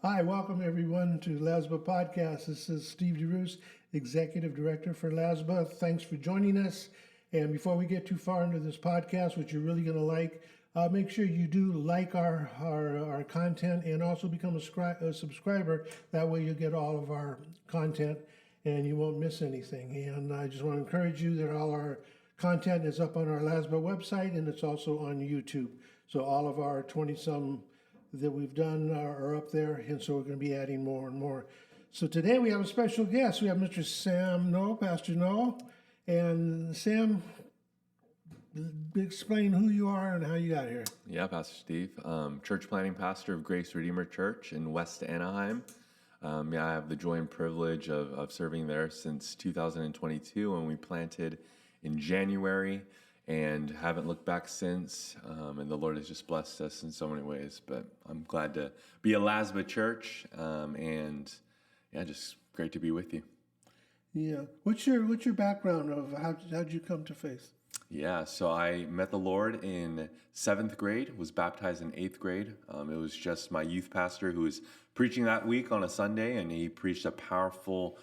Hi, welcome everyone to LASBA Podcast. This is Steve DeRoos, Executive Director for LASBA. Thanks for joining us. And before we get too far into this podcast, which you're really going to like, make sure you do like our content and also become a subscriber. That way you'll get all of our content and you won't miss anything. And I just want to encourage you that all our content is up on our LASBA website and it's also on YouTube. So all of our 20-some that we've done are up there, and so we're going to be adding more and more. So today we have a special guest. We have Mr. Sam Noel, Pastor Noel. And Sam, explain who you are and how you got here. Yeah, Pastor Steve, church planting pastor of Grace Redeemer Church in West Anaheim. I have the joy and privilege of serving there since 2022 when we planted in January, and haven't looked back since, and the Lord has just blessed us in so many ways. But I'm glad to be a LASBA church, and just great to be with you. Yeah, what's your background of how'd you come to faith? Yeah, so I met the Lord in 7th grade, was baptized in 8th grade. It was just my youth pastor who was preaching that week on a Sunday, and he preached a powerful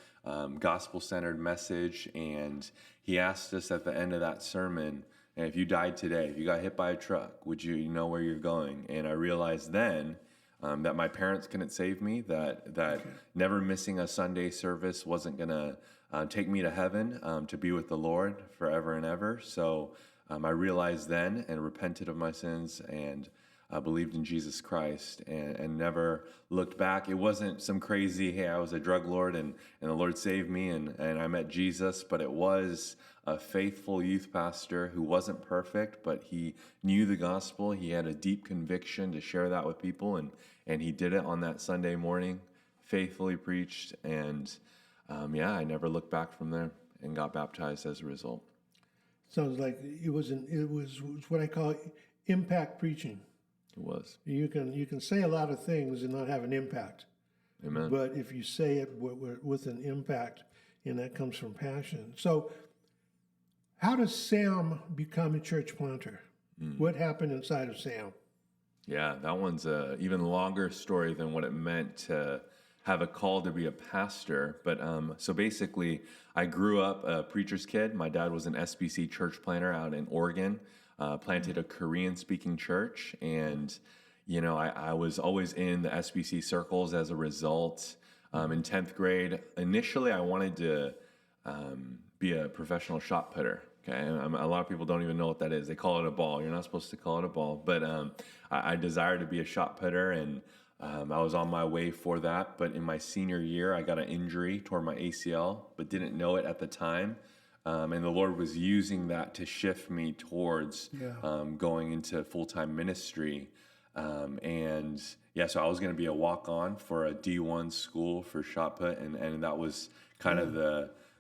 gospel-centered message, and he asked us at the end of that sermon, and if you died today, if you got hit by a truck, would you know where you're going? And I realized then that my parents couldn't save me, that never missing a Sunday service wasn't going to take me to heaven to be with the Lord forever and ever. So I realized then and repented of my sins and believed in Jesus Christ and never looked back. It wasn't some crazy, hey, I was a drug lord and the Lord saved me and I met Jesus, but it was a faithful youth pastor who wasn't perfect, but he knew the gospel. He had a deep conviction to share that with people, and he did it on that Sunday morning, faithfully preached, and I never looked back from there and got baptized as a result. Sounds like it was what I call impact preaching. It was. You can say a lot of things and not have an impact. Amen. But if you say it with an impact, and that comes from passion. So how does Sam become a church planter? What happened inside of Sam? Yeah, that one's a even longer story than what it meant to have a call to be a pastor. But so basically, I grew up a preacher's kid. My dad was an SBC church planter out in Oregon, planted a Korean-speaking church. And, I was always in the SBC circles as a result. In 10th grade, initially, I wanted to be a professional shot putter. Okay, a lot of people don't even know what that is. They call it a ball. You're not supposed to call it a ball. But I desired to be a shot putter, and I was on my way for that. But in my senior year, I got an injury, tore my ACL, but didn't know it at the time. And the Lord was using that to shift me towards going into full-time ministry. So I was going to be a walk-on for a D1 school for shot put, and that was kind of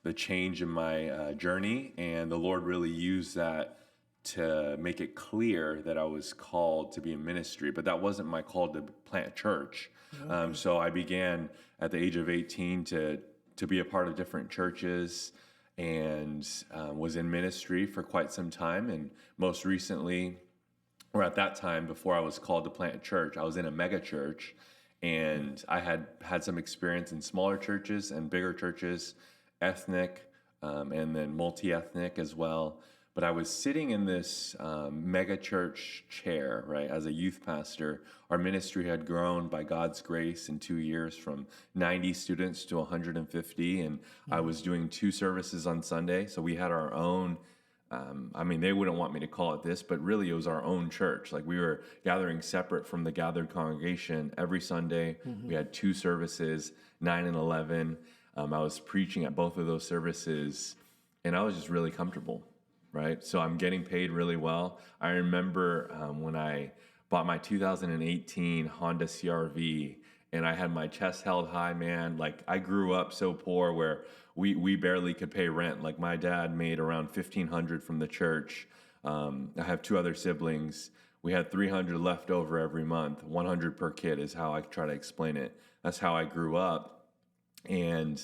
the change in my journey. And the Lord really used that to make it clear that I was called to be in ministry, but that wasn't my call to plant a church. Okay. So I began at the age of 18 to be a part of different churches and was in ministry for quite some time. And most recently, or at that time, before I was called to plant a church, I was in a mega church, and I had some experience in smaller churches and bigger churches, ethnic, and then multi-ethnic as well. But I was sitting in this mega church chair, right, as a youth pastor. Our ministry had grown by God's grace in 2 years from 90 students to 150, and I was doing 2 services on Sunday. So we had our own, they wouldn't want me to call it this, but really it was our own church. Like we were gathering separate from the gathered congregation every Sunday. We had 2 services, 9 and 11. I was preaching at both of those services, and I was just really comfortable. Right, so I'm getting paid really well. I remember when I bought my 2018 Honda CR-V, and I had my chest held high, man. Like I grew up so poor where we barely could pay rent. Like my dad made around $1,500 from the church. I have 2 other siblings. We had $300 left over every month. $100 per kid is how I try to explain it. That's how I grew up, and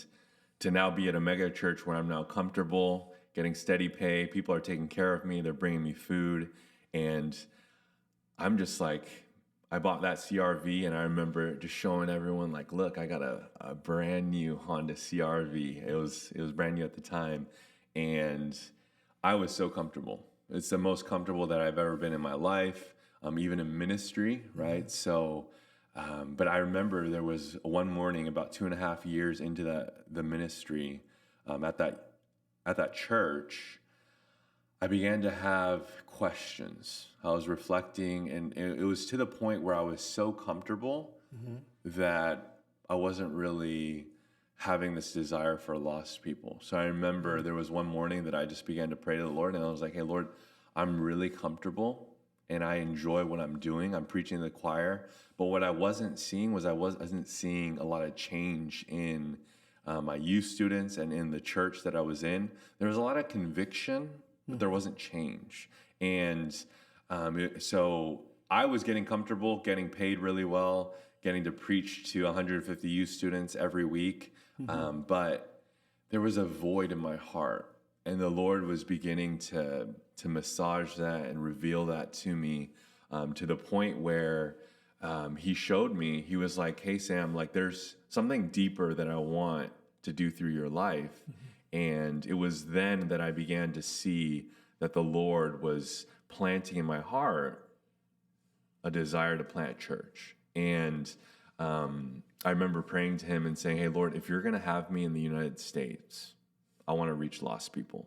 to now be at a mega church where I'm now comfortable, getting steady pay, people are taking care of me, they're bringing me food, and I'm just like, I bought that CRV, and I remember just showing everyone, like, look, I got a brand new Honda CRV. It was brand new at the time, and I was so comfortable. It's the most comfortable that I've ever been in my life, even in ministry, right? So, but I remember there was one morning about 2.5 years into the ministry, at that church, I began to have questions. I was reflecting, and it was to the point where I was so comfortable that I wasn't really having this desire for lost people. So I remember there was one morning that I just began to pray to the Lord, and I was like, hey, Lord, I'm really comfortable, and I enjoy what I'm doing. I'm preaching to the choir. But what I wasn't seeing was I wasn't seeing a lot of change in my youth students and in the church that I was in. There was a lot of conviction, but there wasn't change. And so I was getting comfortable, getting paid really well, getting to preach to 150 youth students every week. But there was a void in my heart. And the Lord was beginning to massage that and reveal that to me, to the point where he showed me, he was like, hey, Sam, like there's something deeper that I want to do through your life. And it was then that I began to see that the Lord was planting in my heart a desire to plant church. And I remember praying to him and saying, hey, Lord, if you're going to have me in the United States, I want to reach lost people.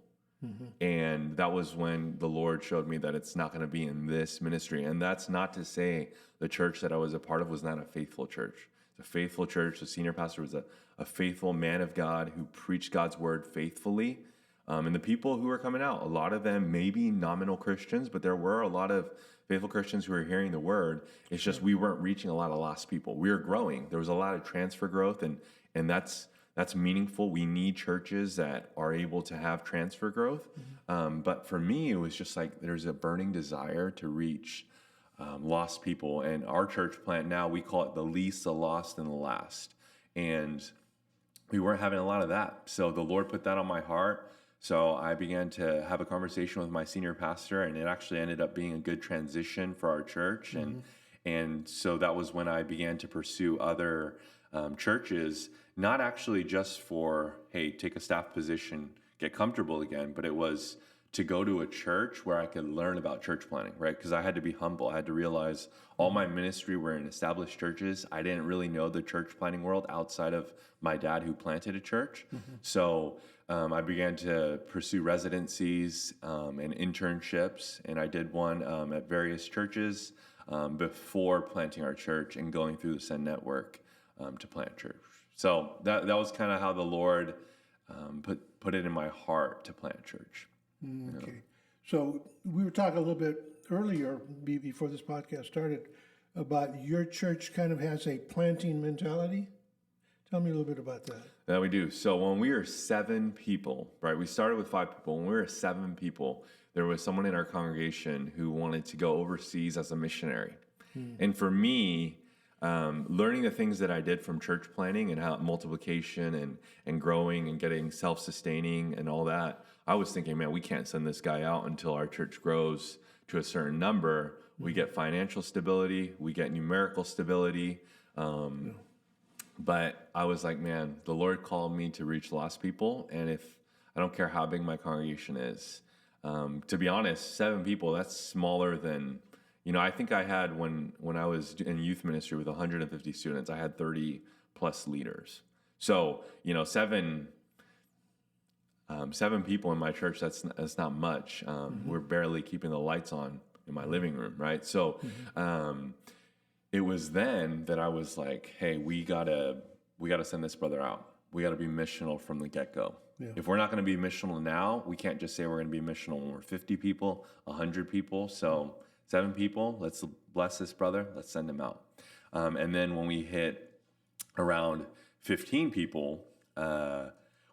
And that was when the Lord showed me that it's not going to be in this ministry. And that's not to say the church that I was a part of was not a faithful church. It's a faithful church. The senior pastor was a faithful man of God who preached God's word faithfully. And the people who were coming out, a lot of them maybe nominal Christians, but there were a lot of faithful Christians who were hearing the word. It's just we weren't reaching a lot of lost people. We were growing. There was a lot of transfer growth, and that's meaningful. We need churches that are able to have transfer growth. But for me, it was just like there's a burning desire to reach lost people. And our church plant now, we call it the least, the lost, and the last. And we weren't having a lot of that. So the Lord put that on my heart. So I began to have a conversation with my senior pastor, and it actually ended up being a good transition for our church. And so that was when I began to pursue other churches, not actually just for, hey, take a staff position, get comfortable again, but it was to go to a church where I could learn about church planting, right? Because I had to be humble. I had to realize all my ministry were in established churches. I didn't really know the church planting world outside of my dad who planted a church. So I began to pursue residencies and internships, and I did one at various churches before planting our church and going through the Send Network to plant church. So that was kind of how the Lord put it in my heart to plant church. Okay. So we were talking a little bit earlier, before this podcast started, about your church kind of has a planting mentality. Tell me a little bit about that. Yeah, we do. So when we were 7 people, right, we started with 5 people. When we were 7 people, there was someone in our congregation who wanted to go overseas as a missionary. And for me, learning the things that I did from church planting and how multiplication and growing and getting self-sustaining and all that, I was thinking, man, we can't send this guy out until our church grows to a certain number. We get financial stability, we get numerical stability. But I was like, man, the Lord called me to reach lost people. And if I don't care how big my congregation is, to be honest, 7 people, that's smaller than, I think I had when I was in youth ministry with 150 students, I had 30 plus leaders. So, 7 people in my church, that's not much. We're barely keeping the lights on in my living room, right? So it was then that I was like, hey, we gotta send this brother out. We gotta be missional from the get-go. Yeah. If we're not gonna be missional now, we can't just say we're gonna be missional when we're 50 people, 100 people. So 7 people, let's bless this brother, let's send him out. And then when we hit around 15 people,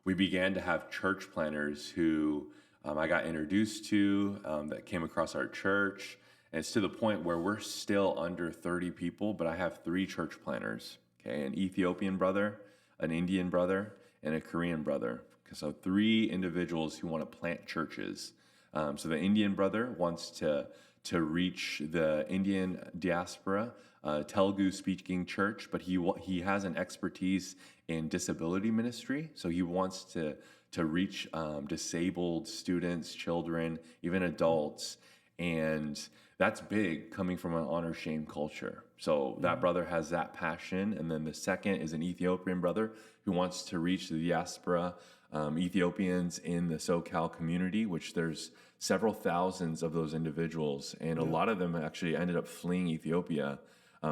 we began to have church planners who I got introduced to that came across our church. And it's to the point where we're still under 30 people, but I have 3 church planners, okay? An Ethiopian brother, an Indian brother, and a Korean brother. So 3 individuals who want to plant churches. So the Indian brother wants to to reach the Indian diaspora, Telugu speaking church, but he has an expertise in disability ministry. So he wants to reach disabled students, children, even adults. And that's big coming from an honor shame culture. So that brother has that passion. And then the second is an Ethiopian brother who wants to reach the diaspora, Ethiopians in the SoCal community, which there's several thousands of those individuals. And a lot of them actually ended up fleeing Ethiopia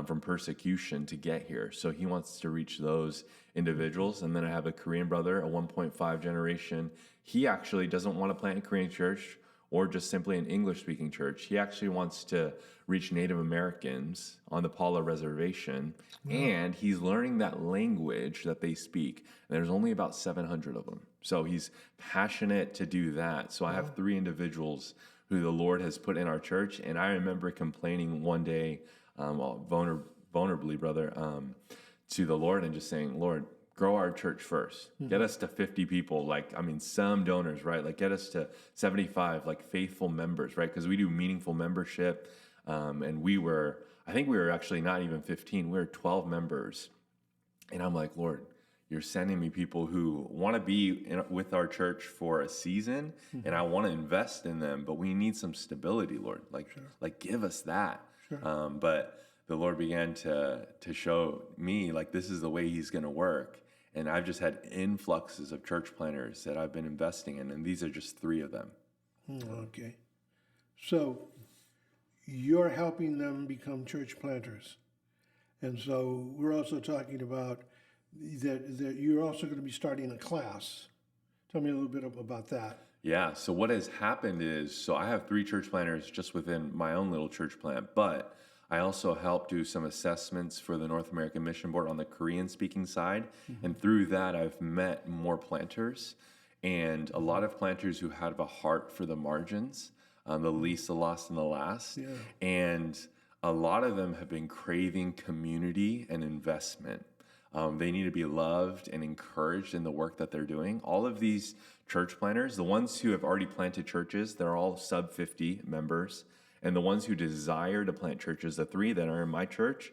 from persecution to get here. So he wants to reach those individuals. And then I have a Korean brother, a 1.5 generation. He actually doesn't want to plant a Korean church or just simply an English-speaking church. He actually wants to reach Native Americans on the Paula Reservation, and he's learning that language that they speak. And there's only about 700 of them. So he's passionate to do that. So I have 3 individuals who the Lord has put in our church, and I remember complaining one day, vulnerably, brother, to the Lord and just saying, Lord, grow our church first. Get us to 50 people, some donors, right? Like get us to 75, like faithful members, right? Because we do meaningful membership. And I think we were actually not even 15, we were 12 members. And I'm like, Lord, you're sending me people who want to be with our church for a season, and I want to invest in them, but we need some stability, Lord. Like give us that. Sure. But the Lord began to show me, like, this is the way he's going to work. And I've just had influxes of church planners that I've been investing in, and these are just 3 of them. Okay. So you're helping them become church planters. And so we're also talking about that you're also going to be starting a class. Tell me a little bit about that. Yeah, so what has happened is, so I have 3 church planners just within my own little church plant, but I also help do some assessments for the North American Mission Board on the Korean-speaking side. And through that, I've met more planters, and a lot of planters who have a heart for the margins, the least, the lost, and the last. Yeah. And a lot of them have been craving community and investment. They need to be loved and encouraged in the work that they're doing. All of these church planters, the ones who have already planted churches, they're all sub 50 members. And the ones who desire to plant churches, the 3 that are in my church,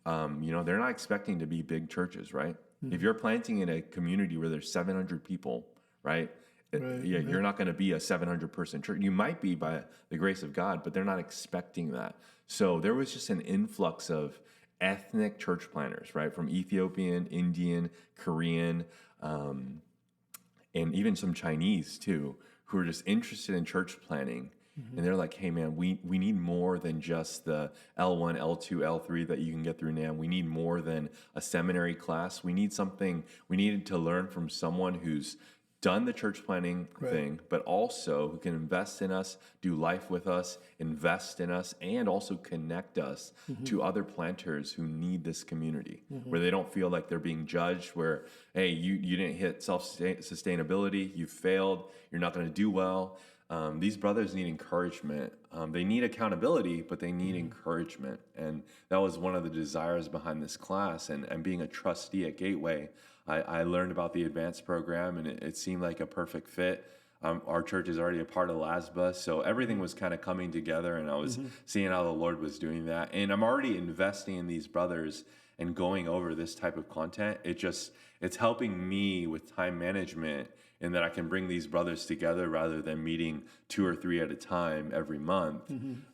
they're not expecting to be big churches, right? If you're planting in a community where there's 700 people, right? You're not going to be a 700-person church. You might be by the grace of God, but they're not expecting that. So there was just an influx of ethnic church planners, right? From Ethiopian, Indian, Korean, and even some Chinese too, who are just interested in church planning. And they're like, hey man, we need more than just the L1, L2, L3 that you can get through NAM. We need more than a seminary class. We needed to learn from someone who's done the church planning thing, but also who can invest in us, do life with us, invest in us, and also connect us to other planters who need this community, where they don't feel like they're being judged, where, hey, you didn't hit self-sustainability, you failed, you're not going to do well. These brothers need encouragement. They need accountability, but they need encouragement. And that was one of the desires behind this class. And being a trustee at Gateway, I learned about the advanced program, and it seemed like a perfect fit. Our church is already a part of LASBA, so everything was kind of coming together, and I was seeing how the Lord was doing that. And I'm already investing in these brothers and going over this type of content. It's helping me with time management, in that I can bring these brothers together rather than meeting 2 or 3 at a time every month.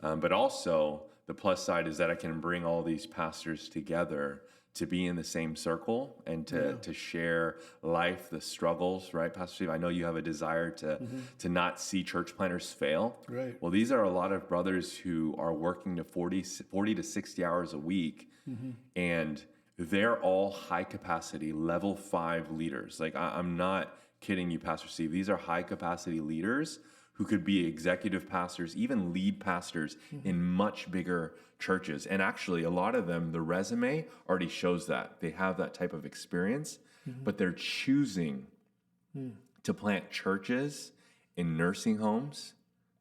But also, the plus side is that I can bring all these pastors together to be in the same circle and to share life, the struggles, right, Pastor Steve? I know you have a desire to not see church planners fail. Right. Well, these are a lot of brothers who are working to 40 to 60 hours a week, and they're all high capacity, level 5 leaders. Like, I'm not kidding you, Pastor Steve. These are high capacity leaders who could be executive pastors, even lead pastors in much bigger churches. And actually, a lot of them, the resume already shows that. They have that type of experience, but they're choosing to plant churches in nursing homes,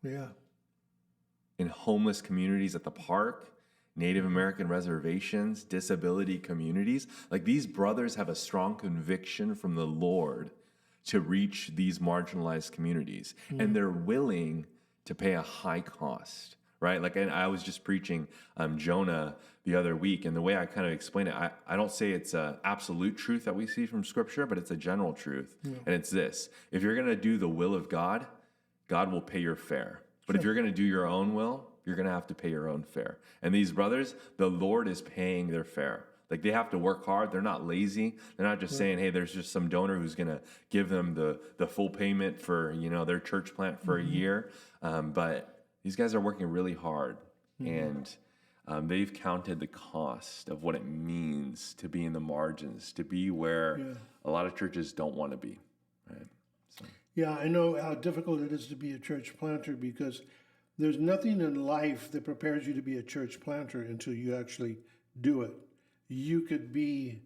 in homeless communities at the park, Native American reservations, disability communities. Like, these brothers have a strong conviction from the Lord to reach these marginalized communities. And they're willing to pay a high cost, right? Like, and I was just preaching Jonah the other week, and the way I kind of explain it, I don't say it's an absolute truth that we see from Scripture, but it's a general truth. And it's this: if you're going to do the will of God, God will pay your fare. But if you're going to do your own will, you're going to have to pay your own fare. And these brothers, the Lord is paying their fare. Like, they have to work hard. They're not lazy. They're not just saying, hey, there's just some donor who's going to give them the full payment for, their church plant for a year. But these guys are working really hard. And they've counted the cost of what it means to be in the margins, to be where a lot of churches don't want to be. Right? So. Yeah, I know how difficult it is to be a church planter, because there's nothing in life that prepares you to be a church planter until you actually do it. You could be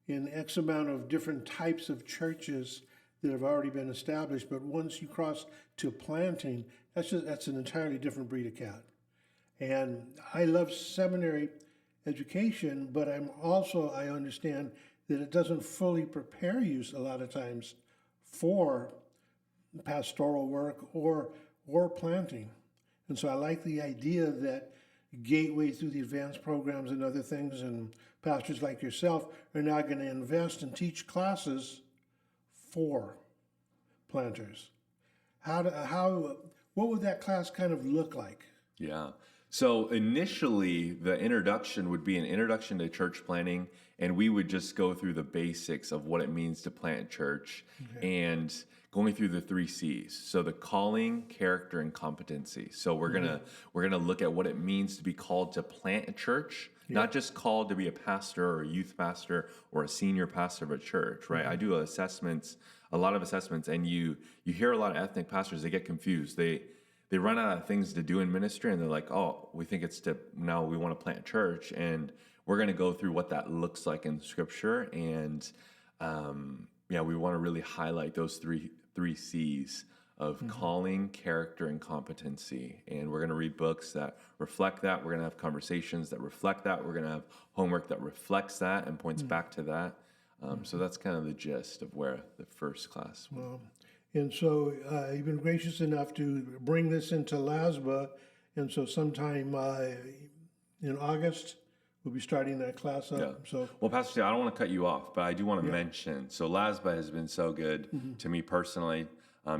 in X amount of different types of churches that have already been established, but once you cross to planting, that's an entirely different breed of cat. And I love seminary education, but I understand that it doesn't fully prepare you a lot of times for pastoral work or planting. And so I like the idea that Gateway, through the advanced programs and other things, and pastors like yourself are now going to invest and teach classes for planters. What would that class kind of look like? Yeah. So initially, the introduction would be an introduction to church planting, and we would just go through the basics of what it means to plant church and going through the 3 C's. So the calling, character, and competency. So we're gonna look at what it means to be called to plant a church, not just called to be a pastor or a youth pastor or a senior pastor of a church, right? I do a lot of assessments, and you hear a lot of ethnic pastors, they get confused. They run out of things to do in ministry, and they're like, oh, we think now we want to plant a church, and we're going to go through what that looks like in Scripture, and we want to really highlight those three C's of calling, character, and competency. And we're going to read books that reflect that. We're going to have conversations that reflect that. We're going to have homework that reflects that and points back to that. So that's kind of the gist of where the first class went. And so you've been gracious enough to bring this into LASBA, and so sometime in August, we'll be starting that class up. Yeah. So, well, Pastor Steve, I don't want to cut you off, but I do want to mention, so LASBA has been so good to me personally,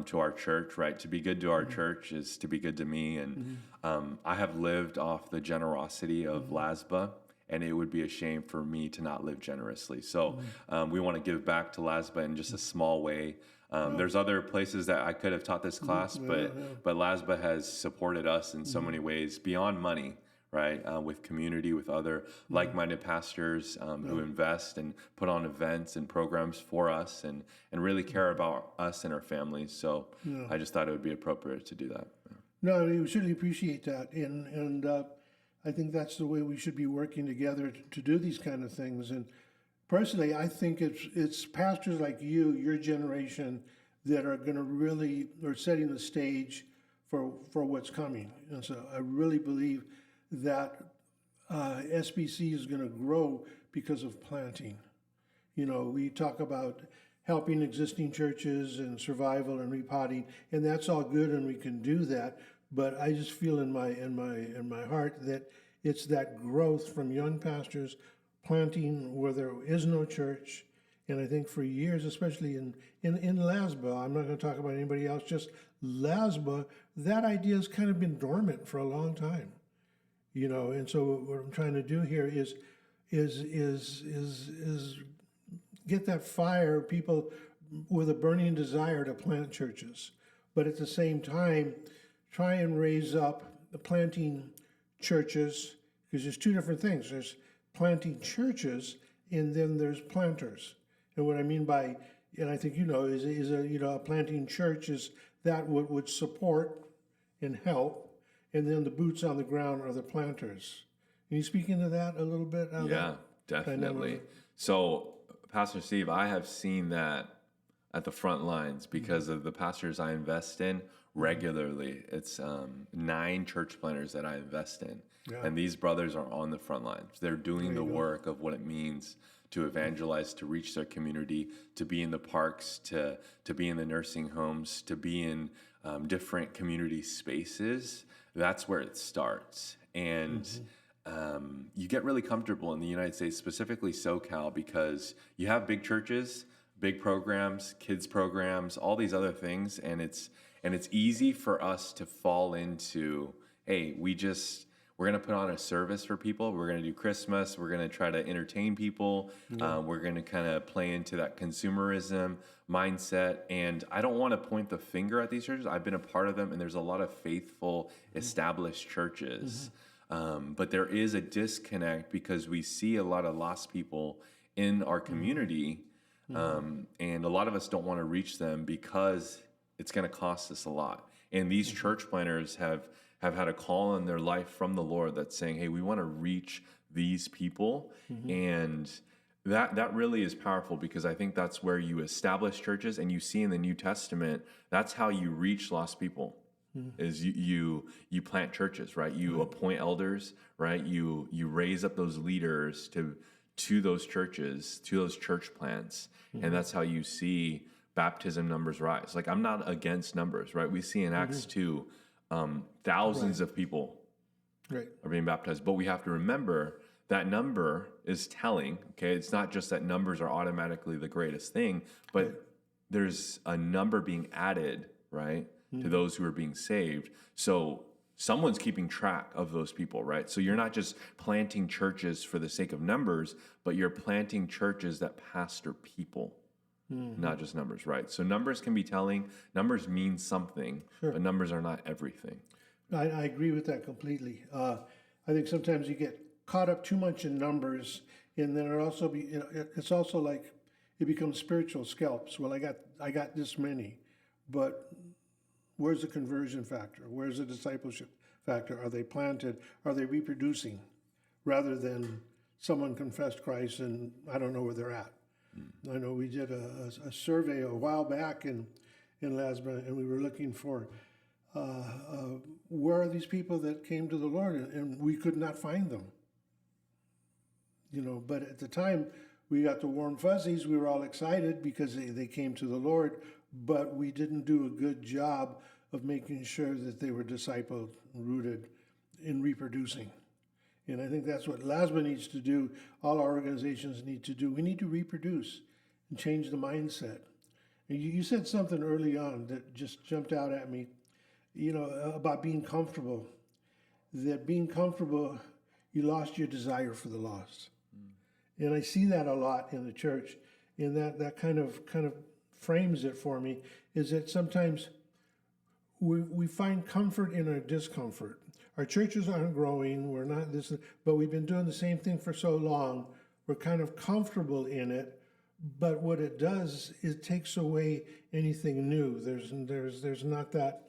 to our church, right? To be good to our church is to be good to me, and I have lived off the generosity of LASBA, and it would be a shame for me to not live generously. So we want to give back to LASBA in just a small way. There's other places that I could have taught this class, but LASBA has supported us in so many ways beyond money, right? With community, with other like-minded pastors who invest and put on events and programs for us and really care about us and our families. So I just thought it would be appropriate to do that. No, we certainly appreciate that, and I think that's the way we should be working together to do these kind of things. And personally, I think it's pastors like you, your generation, that are going to really are setting the stage for what's coming. And so I really believe that SBC is going to grow because of planting. We talk about helping existing churches and survival and repotting, and that's all good, and we can do that. But I just feel in my heart that it's that growth from young pastors planting where there is no church. And I think for years, especially in LASBA, I'm not going to talk about anybody else, just LASBA, that idea has kind of been dormant for a long time. And so what I'm trying to do here is get that fire, people with a burning desire to plant churches, but at the same time, try and raise up the planting churches, because there's 2 different things. There's planting churches, and then there's planters. And what I mean by, and I think is a planting church is that would support and help, and then the boots on the ground are the planters. Can you speak into that a little bit? Yeah, definitely. So, Pastor Steve, I have seen that at the front lines because of the pastors I invest in regularly. It's 9 church planters that I invest in. Yeah. And these brothers are on the front lines. They're doing the work of what it means to evangelize, to reach their community, to be in the parks, to be in the nursing homes, to be in different community spaces that's where it starts. And you get really comfortable in the United States, specifically SoCal, because you have big churches, big programs, kids programs, all these other things, and it's easy for us to fall into, hey, we're going to put on a service for people. We're going to do Christmas. We're going to try to entertain people. We're going to kind of play into that consumerism mindset. And I don't want to point the finger at these churches. I've been a part of them, and there's a lot of faithful, established churches. But there is a disconnect because we see a lot of lost people in our community, and a lot of us don't want to reach them because it's going to cost us a lot. And these church planners have had a call in their life from the Lord that's saying, hey, we want to reach these people. And that really is powerful, because I think that's where you establish churches, and you see in the New Testament, that's how you reach lost people. Is you plant churches, right? You appoint elders, right? You raise up those leaders to those churches, to those church plants. And that's how you see baptism numbers rise. Like, I'm not against numbers, right? We see in Acts 2, thousands of people are being baptized. But we have to remember that number is telling, okay? It's not just that numbers are automatically the greatest thing, but there's a number being added, right, to those who are being saved. So someone's keeping track of those people, right? So you're not just planting churches for the sake of numbers, but you're planting churches that pastor people. Not just numbers, right? So numbers can be telling. Numbers mean something, but numbers are not everything. I agree with that completely. I think sometimes you get caught up too much in numbers, and then it's also like it becomes spiritual scalps. Well, I got this many, but where's the conversion factor? Where's the discipleship factor? Are they planted? Are they reproducing? Rather than someone confessed Christ and I don't know where they're at. I know we did a survey a while back in LASBA, and we were looking for where are these people that came to the Lord, and we could not find them. But at the time, we got the warm fuzzies. We were all excited because they came to the Lord, but we didn't do a good job of making sure that they were discipled, rooted in reproducing. And I think that's what LASBA needs to do. All our organizations need to do. We need to reproduce and change the mindset. And you said something early on that just jumped out at me, about being comfortable. That being comfortable, you lost your desire for the lost. And I see that a lot in the church. And that kind of frames it for me, is that sometimes we find comfort in our discomfort. Our churches aren't growing, we're not this, but we've been doing the same thing for so long. We're kind of comfortable in it, but what it does is it takes away anything new. There's not that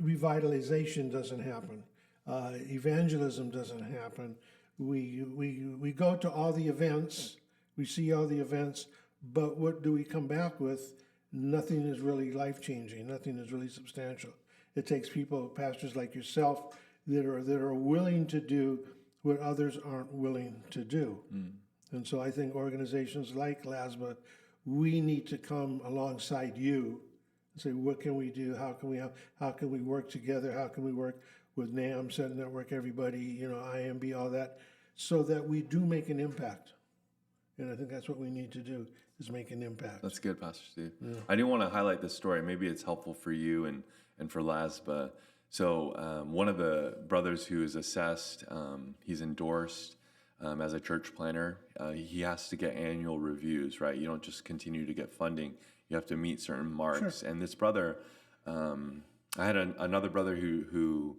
revitalization doesn't happen. Evangelism doesn't happen. We go to all the events, we see all the events, but what do we come back with? Nothing is really life-changing. Nothing is really substantial. It takes people, pastors like yourself, that are willing to do what others aren't willing to do. And so I think organizations like LASBA, we need to come alongside you and say, what can we do? How can we work together? How can we work with NAM, Set Network, everybody, IMB, all that, so that we do make an impact. And I think that's what we need to do, is make an impact. That's good, Pastor Steve. Yeah. I do want to highlight this story. Maybe it's helpful for you and for LASBA. So one of the brothers who is assessed, he's endorsed as a church planner. He has to get annual reviews, right? You don't just continue to get funding. You have to meet certain marks. Sure. And this brother, I had another brother who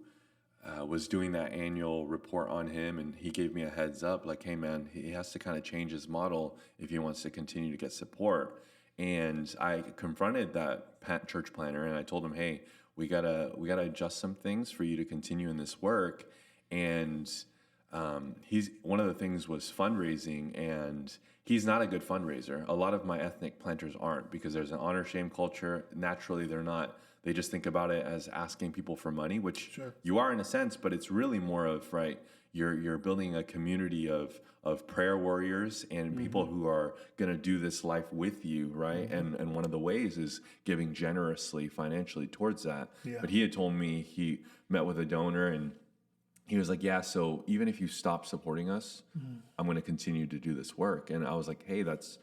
was doing that annual report on him, and he gave me a heads up, like, hey man, he has to kind of change his model if he wants to continue to get support. And I confronted that church planner, and I told him, hey, we gotta adjust some things for you to continue in this work. And one of the things was fundraising, and he's not a good fundraiser. A lot of my ethnic planters aren't, because there's an honor shame culture. Naturally, they just think about it as asking people for money, which Sure. you are in a sense, but it's really more of, right, you're building a community of prayer warriors and people who are going to do this life with you, right? And one of the ways is giving generously financially towards that. Yeah. But he had told me he met with a donor and he was like, yeah, so even if you stop supporting us, I'm going to continue to do this work. And I was like, hey, that's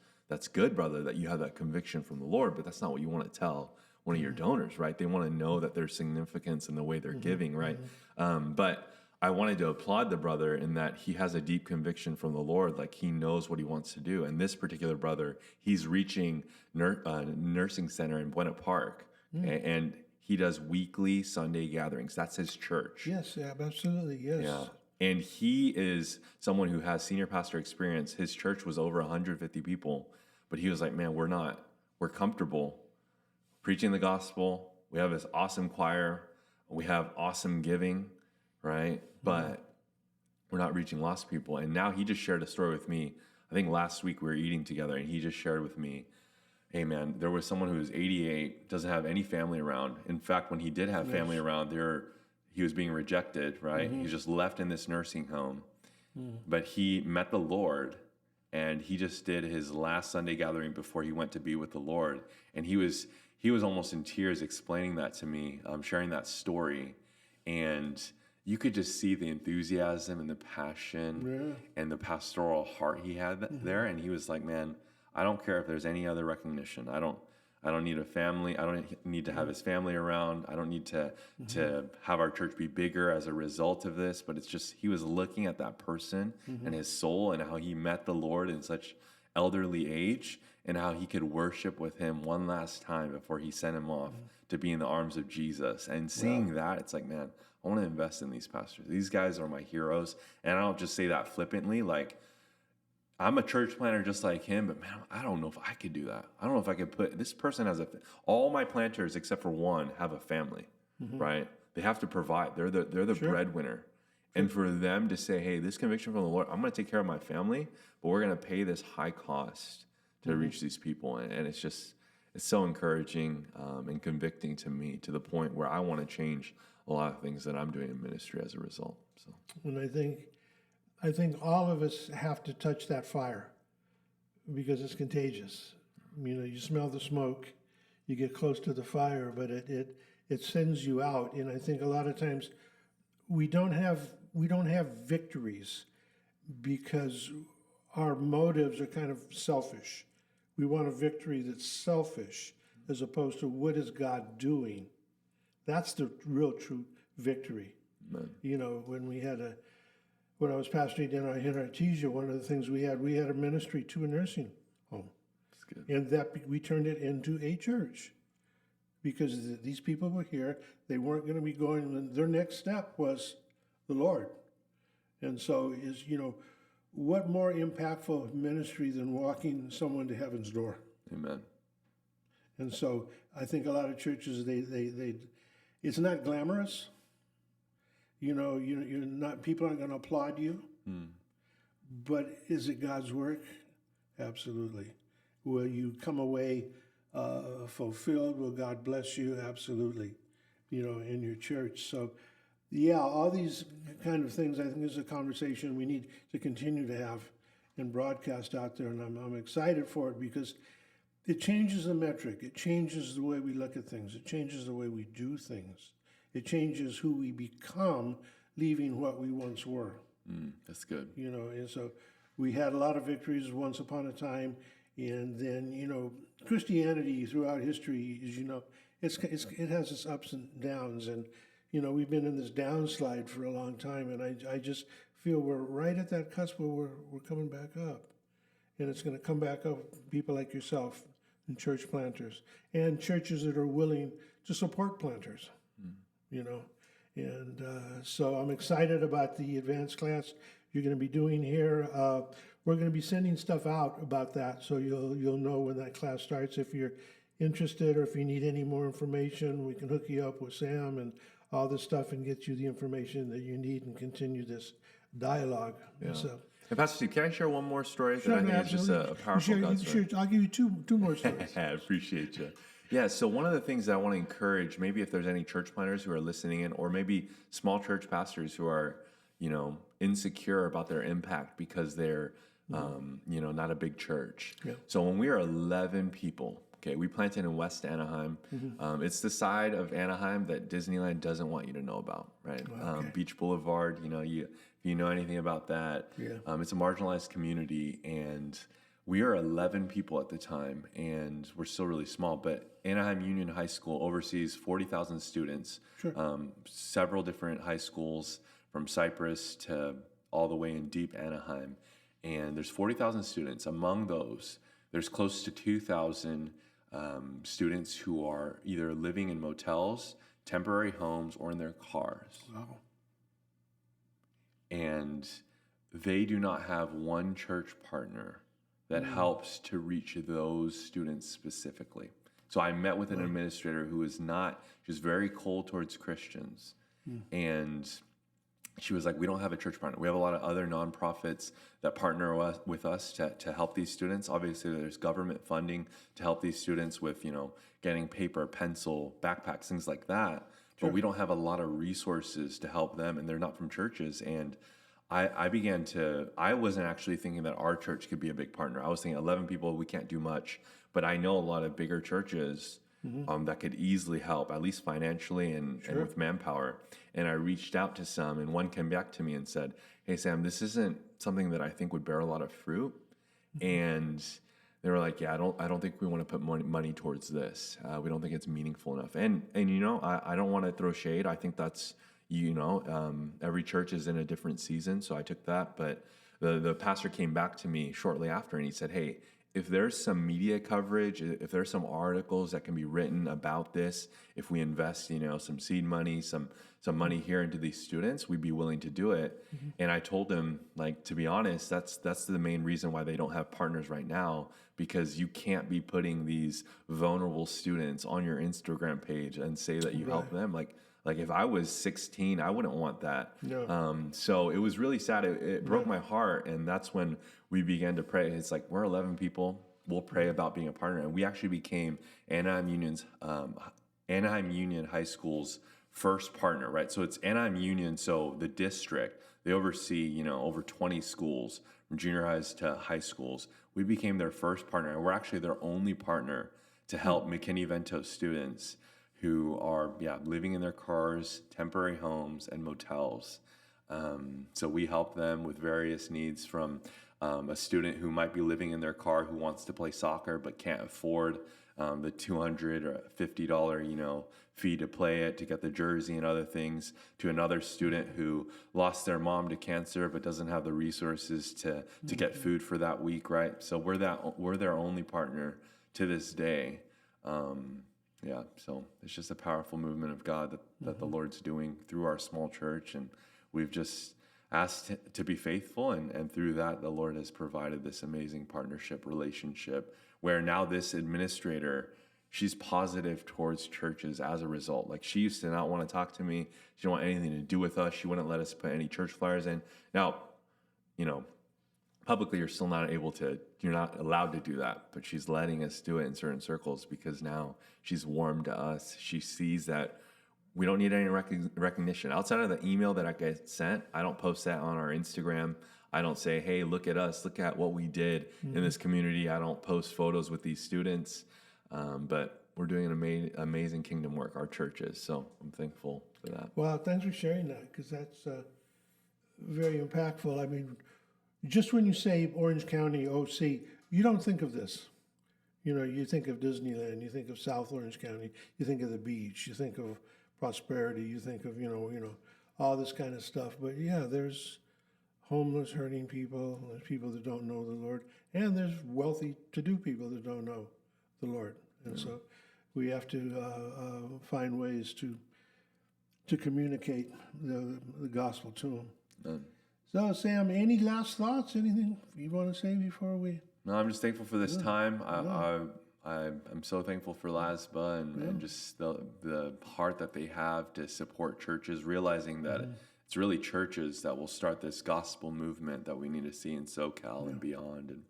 good, brother, that you have that conviction from the Lord, but that's not what you want to tell one of your donors, right? They want to know that there's significance in the way they're giving, right? But I wanted to applaud the brother in that he has a deep conviction from the Lord, like he knows what he wants to do. And this particular brother, he's reaching nursing center in Buena Park, and he does weekly Sunday gatherings. That's his church. Yes, yeah, absolutely, yes. Yeah. And he is someone who has senior pastor experience. His church was over 150 people, but he was like, man, we're comfortable preaching the gospel. We have this awesome choir. We have awesome giving, right? But we're not reaching lost people. And now he just shared a story with me. I think last week we were eating together and he just shared with me, hey man, there was someone who was 88, doesn't have any family around. In fact, when he did have family around, he was being rejected, right? He was just left in this nursing home. But he met the Lord and he just did his last Sunday gathering before he went to be with the Lord. And he was almost in tears explaining that to me, sharing that story. And you could just see the enthusiasm and the passion and the pastoral heart he had there. And he was like, man, I don't care if there's any other recognition. I don't need a family. I don't need to have his family around. I don't need to have our church be bigger as a result of this. But it's just, he was looking at that person and his soul and how he met the Lord in such elderly age and how he could worship with him one last time before he sent him off to be in the arms of Jesus. And seeing that, it's like, man, I want to invest in these pastors. These guys are my heroes. And I don't just say that flippantly, like, I'm a church planter just like him, but man, I don't know if I could do that. I don't know if I could put, this person has all my planters except for one have a family, right? They have to provide. They're the breadwinner. And for them to say, hey, this conviction from the Lord, I'm going to take care of my family, but we're going to pay this high cost to reach these people. And it's so encouraging and convicting to me to the point where I want to change a lot of things that I'm doing in ministry as a result. So, And I think all of us have to touch that fire because it's contagious. You know, you smell the smoke, you get close to the fire, but it sends you out. And I think a lot of times we don't have victories because our motives are kind of selfish. We want a victory that's selfish as opposed to what is God doing. That's the real true victory. Amen. You know, when I was pastoring in Artesia, one of the things we had a ministry to a nursing home. That's good. And that we turned it into a church because these people were here. They weren't going to be going, their next step was the Lord. And so what more impactful ministry than walking someone to heaven's door? Amen. And so I think a lot of churches, it's not glamorous. You're not, people aren't going to applaud you. But is it God's work? Absolutely. Will you come away fulfilled? Will God bless you? Absolutely. In your church. So, yeah, all these kind of things, I think is a conversation we need to continue to have and broadcast out there. And I'm excited for it because it changes the metric. It changes the way we look at things. It changes the way we do things. It changes who we become, leaving what we once were. That's good. And so we had a lot of victories once upon a time. And then, Christianity throughout history, as it has its ups and downs. And, we've been in this downslide for a long time. And I just feel we're right at that cusp where we're coming back up. And it's going to come back up, people like yourself and church planters and churches that are willing to support planters. And so I'm excited about the advanced class you're going to be doing here. We're going to be sending stuff out about that, so you'll know when that class starts. If you're interested or if you need any more information, we can hook you up with Sam and all this stuff and get you the information that you need and continue this dialogue. Yeah. So, And Pastor Steve, can I share one more story sure, that I think absolutely. is just a powerful God story? Sure, I'll give you two more stories. I appreciate you. Yeah, so one of the things that I want to encourage, maybe if there's any church planners who are listening in, or maybe small church pastors who are, insecure about their impact because they're, not a big church. Yeah. So when we are 11 people, okay, we planted in West Anaheim. It's the side of Anaheim that Disneyland doesn't want you to know about, right? Okay. Beach Boulevard, if you know anything about that, Yeah. it's a marginalized community, and we are 11 people at the time, and we're still really small, but Anaheim Union High School oversees 40,000 students, Sure. several different high schools from Cypress to all the way in deep Anaheim. And there's 40,000 students. Among those, there's close to 2,000 students who are either living in motels, temporary homes, or in their cars. Wow. And they do not have one church partner that helps to reach those students specifically. So I met with an administrator who is not, she's very cold towards Christians. And she was like, we don't have a church partner. We have a lot of other nonprofits that partner with us to help these students. Obviously, there's government funding to help these students with, getting paper, pencil, backpacks, things like that. But we don't have a lot of resources to help them, and they're not from churches. And I wasn't actually thinking that our church could be a big partner. I was thinking 11 people, we can't do much. But I know a lot of bigger churches that could easily help, at least financially and with manpower. And I reached out to some, and one came back to me and said, hey, Sam, this isn't something that I think would bear a lot of fruit. And they were like, yeah, I don't think we want to put money towards this. We don't think it's meaningful enough. And I don't want to throw shade. I think that's, every church is in a different season. So I took that. But the pastor came back to me shortly after, and he said, hey, if there's some media coverage, if there's some articles that can be written about this, if we invest, some seed money, some money here into these students, we'd be willing to do it. And I told him, like, to be honest, that's the main reason why they don't have partners right now, because you can't be putting these vulnerable students on your Instagram page and say that you help them. Like if I was 16, I wouldn't want that. No. So it was really sad. It broke my heart. And that's when we began to pray. It's like, we're 11 people. We'll pray about being a partner. And we actually became Anaheim Union High School's first partner, right? So it's Anaheim Union. So the district, they oversee, over 20 schools from junior highs to high schools. We became their first partner. And we're actually their only partner to help McKinney-Vento students who are living in their cars, temporary homes, and motels. So we help them with various needs, from a student who might be living in their car who wants to play soccer but can't afford the $200 or $50 fee to play it, to get the jersey and other things, to another student who lost their mom to cancer but doesn't have the resources to get food for that week, right? So we're their only partner to this day. So it's just a powerful movement of God that the Lord's doing through our small church, and we've just asked to be faithful, and through that, the Lord has provided this amazing partnership relationship where now this administrator, she's positive towards churches as a result. Like, she used to not want to talk to me. She didn't want anything to do with us. She wouldn't let us put any church flyers in. Now, publicly, you're not allowed to do that, but she's letting us do it in certain circles because now she's warmed to us. She sees that we don't need any recognition. Outside of the email that I get sent, I don't post that on our Instagram. I don't say, hey, look at us, look at what we did in this community. I don't post photos with these students, but we're doing an amazing kingdom work, our churches. So I'm thankful for that. Well, thanks for sharing that, because that's very impactful. I mean, just when you say Orange County OC, you don't think of this. You think of Disneyland, you think of South Orange County, you think of the beach, you think of prosperity, you think of, all this kind of stuff. But yeah, there's homeless, hurting people, there's people that don't know the Lord, and there's wealthy, to-do people that don't know the Lord. And so we have to find ways to communicate the gospel to them. So, Sam, any last thoughts? Anything you want to say before we? No, I'm just thankful for this time. I'm so thankful for LASBA and just the heart that they have to support churches, realizing that it's really churches that will start this gospel movement that we need to see in SoCal and beyond. And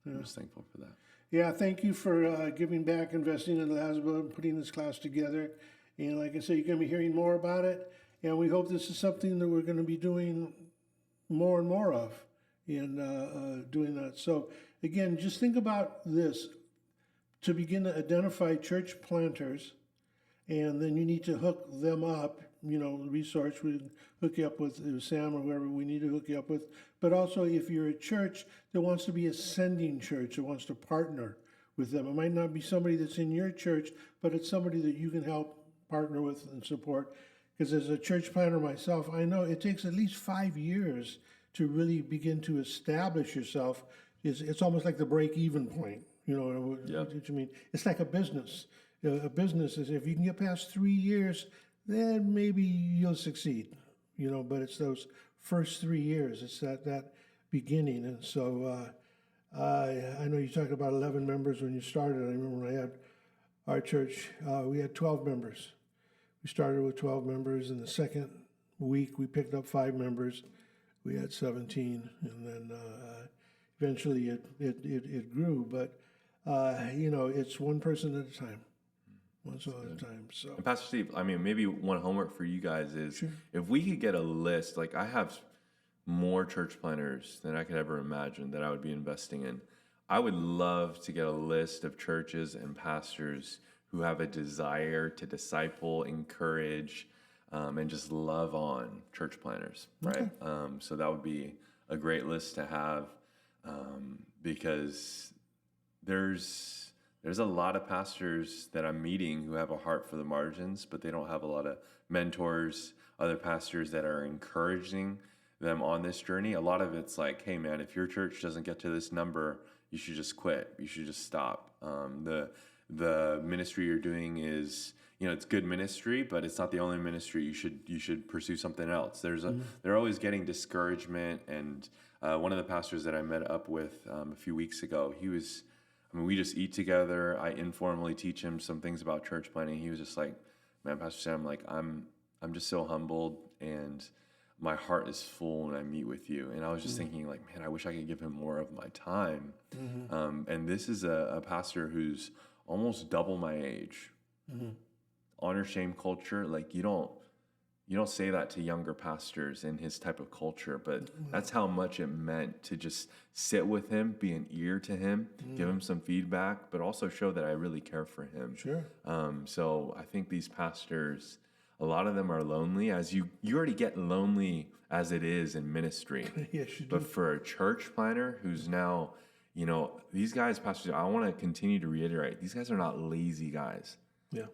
I'm just thankful for that. Yeah, thank you for giving back, investing in LASBA, and putting this class together. And like I said, you're going to be hearing more about it. And we hope this is something that we're going to be doing more and more of in doing that. So again, just think about this. To begin to identify church planters, and then you need to hook them up, resource, we hook you up with Sam or whoever we need to hook you up with. But also if you're a church that wants to be a sending church, that wants to partner with them, it might not be somebody that's in your church, but it's somebody that you can help partner with and support. Because as a church planter myself, I know it takes at least 5 years to really begin to establish yourself. It's almost like the break-even point. What you mean? It's like a business. A business is, if you can get past 3 years, then maybe you'll succeed. But it's those first 3 years. It's that beginning. And so I know you talked about 11 members when you started. I remember when I had our church, we had 12 members. We started with 12 members. In the second week, we picked up 5 members. We had 17, and then eventually it grew. But it's one person at a time, one soul at a time. So, and Pastor Steve, maybe one homework for you guys is Sure. if we could get a list. Like I have more church planners than I could ever imagine that I would be investing in. I would love to get a list of churches and pastors who have a desire to disciple, encourage, and just love on church planners, right? Okay. So that would be a great list to have because there's a lot of pastors that I'm meeting who have a heart for the margins, but they don't have a lot of mentors, other pastors that are encouraging them on this journey. A lot of it's like, hey man, if your church doesn't get to this number, you should just quit. You should just stop. The ministry you're doing is, it's good ministry, but it's not the only ministry. You should pursue something else. They're always getting discouragement. And one of the pastors that I met up with a few weeks ago, we just eat together. I informally teach him some things about church planning. He was just like, man, Pastor Sam, like I'm just so humbled and my heart is full when I meet with you. And I was just thinking like, man, I wish I could give him more of my time. And this is a pastor who's almost double my age. Honor shame culture, like you don't say that to younger pastors in his type of culture, but that's how much it meant to just sit with him, be an ear to him, give him some feedback, but also show that I really care for him. Sure. So I think these pastors, a lot of them are lonely, as you already get lonely as it is in ministry. Yes, you do. But for a church planner who's now, these guys, pastors, I want to continue to reiterate, these guys are not lazy guys. Yeah.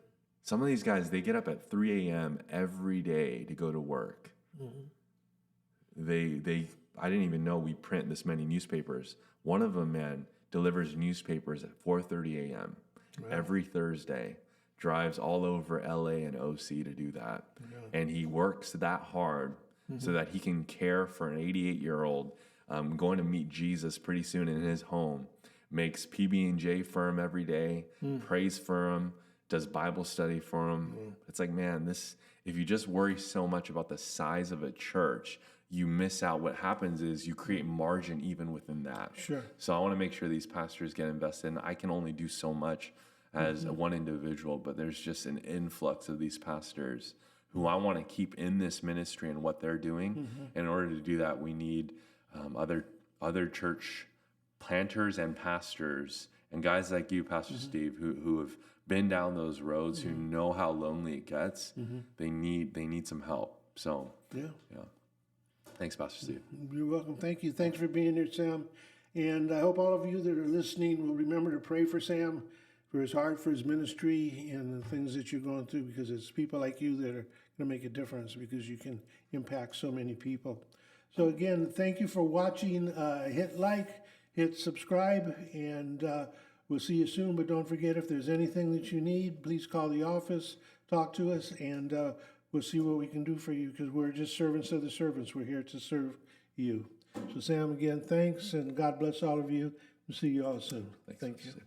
Some of these guys, they get up at 3 a.m. every day to go to work. I didn't even know we print this many newspapers. One of them, man, delivers newspapers at 4:30 a.m. every Thursday. Drives all over LA and OC to do that. Yeah. And he works that hard so that he can care for an 88-year-old going to meet Jesus pretty soon in his home. Makes PB&J for him every day, prays for him, does Bible study for him. It's like, man, if you just worry so much about the size of a church, you miss out. What happens is you create margin even within that. Sure. So I want to make sure these pastors get invested in. I can only do so much as one individual, but there's just an influx of these pastors who I want to keep in this ministry and what they're doing. And in order to do that, we need other church planters and pastors and guys like you, Pastor Steve, who have been down those roads, who know how lonely it gets. They need some help. So yeah. Thanks, Pastor Steve. You're welcome. Thank you. Thanks for being here, Sam. And I hope all of you that are listening will remember to pray for Sam, for his heart, for his ministry, and the things that you're going through, because it's people like you that are going to make a difference, because you can impact so many people. So again, thank you for watching. Hit like, hit subscribe, and we'll see you soon. But don't forget, if there's anything that you need, please call the office, talk to us, and we'll see what we can do for you, because we're just servants of the servants. We're here to serve you. So Sam, again, thanks, and God bless all of you. We'll see you all soon. Thanks, Thank you. Steve.